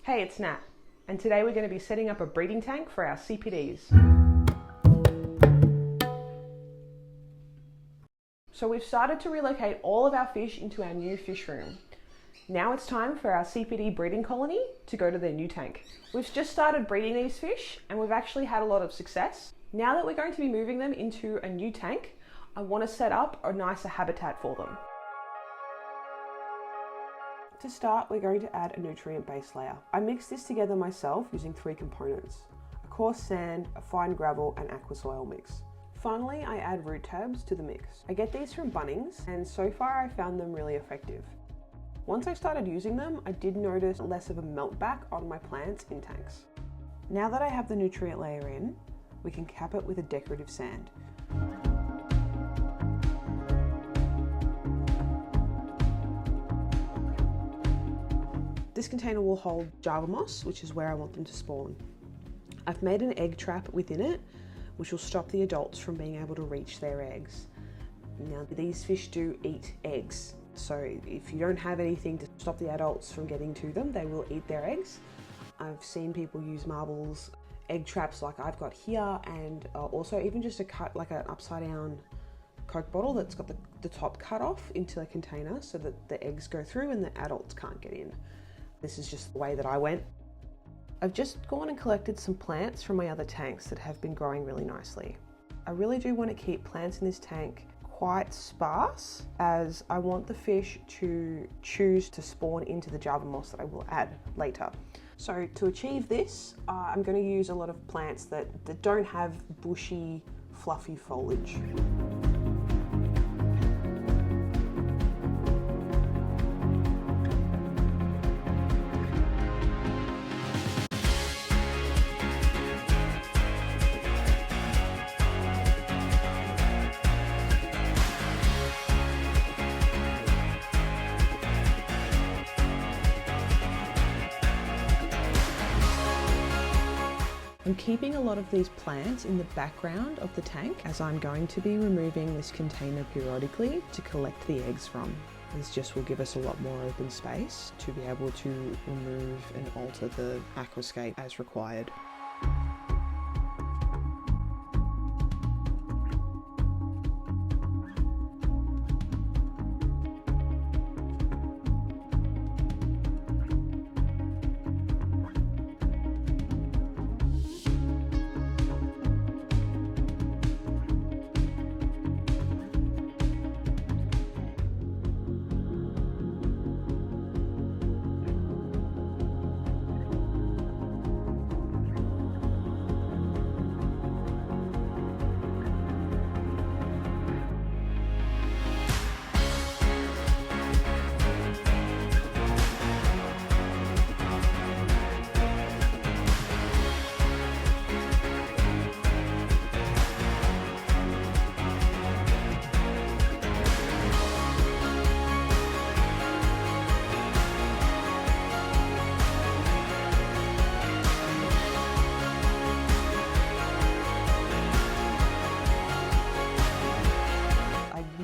Hey, it's Nat, and today we're going to be setting up a breeding tank for our CPDs. So we've started to relocate all of our fish into our new fish room. Now it's time for our CPD breeding colony to go to their new tank. We've just started breeding these fish and we've actually had a lot of success. Now that we're going to be moving them into a new tank, I want to set up a nicer habitat for them. To start, we're going to add a nutrient base layer. I mixed this together myself using 3 components: a coarse sand, a fine gravel and aqua soil mix. Finally, I add root tabs to the mix. I get these from Bunnings and so far I found them really effective. Once I started using them, I did notice less of a melt back on my plants in tanks. Now that I have the nutrient layer in, we can cap it with a decorative sand. This container will hold Java moss, which is where I want them to spawn. I've made an egg trap within it, which will stop the adults from being able to reach their eggs. Now, these fish do eat eggs, so if you don't have anything to stop the adults from getting to them, they will eat their eggs. I've seen people use marbles, egg traps like I've got here, and also even just like an upside down Coke bottle that's got the top cut off into a container so that the eggs go through and the adults can't get in. This is just the way that I went. I've just gone and collected some plants from my other tanks that have been growing really nicely. I really do want to keep plants in this tank quite sparse, as I want the fish to choose to spawn into the Java moss that I will add later. So to achieve this, I'm going to use a lot of plants that don't have bushy, fluffy foliage. I'm keeping a lot of these plants in the background of the tank, as I'm going to be removing this container periodically to collect the eggs from. This just will give us a lot more open space to be able to remove and alter the aquascape as required.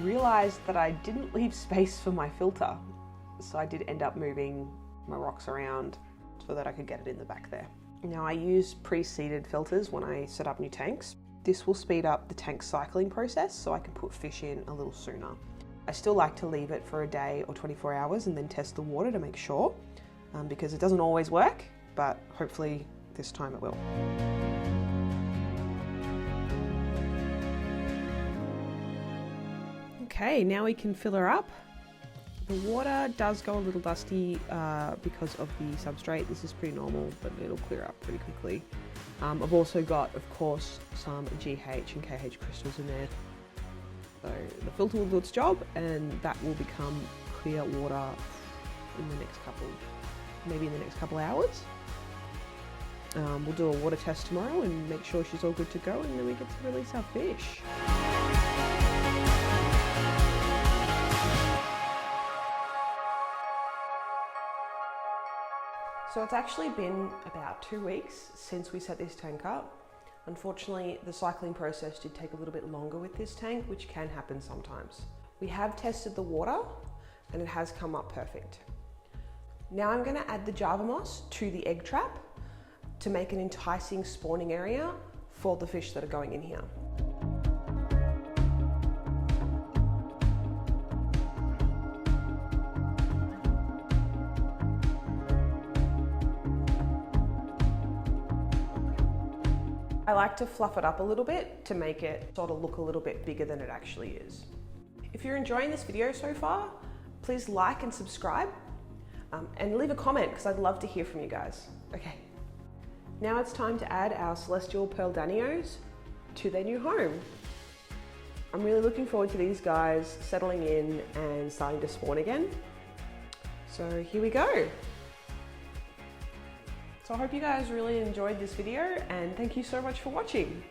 Realized that I didn't leave space for my filter, so I did end up moving my rocks around so that I could get it in the back there. Now, I use pre-seeded filters when I set up new tanks. This will speed up the tank cycling process so I can put fish in a little sooner. I still like to leave it for a day or 24 hours and then test the water to make sure, because it doesn't always work, but hopefully this time it will. Okay, now we can fill her up. The water does go a little dusty because of the substrate. This is pretty normal, but it'll clear up pretty quickly. I've also got, of course, some GH and KH crystals in there. So the filter will do its job, and that will become clear water in the next couple hours. We'll do a water test tomorrow and make sure she's all good to go, and then we get to release our fish. So it's actually been about 2 weeks since we set this tank up. Unfortunately, the cycling process did take a little bit longer with this tank, which can happen sometimes. We have tested the water and it has come up perfect. Now I'm going to add the Java moss to the egg trap to make an enticing spawning area for the fish that are going in here. I like to fluff it up a little bit to make it sort of look a little bit bigger than it actually is. If you're enjoying this video so far, please like and subscribe and leave a comment because I'd love to hear from you guys. Okay, now it's time to add our celestial pearl danios to their new home. I'm really looking forward to these guys settling in and starting to spawn again. So here we go. So I hope you guys really enjoyed this video and thank you so much for watching.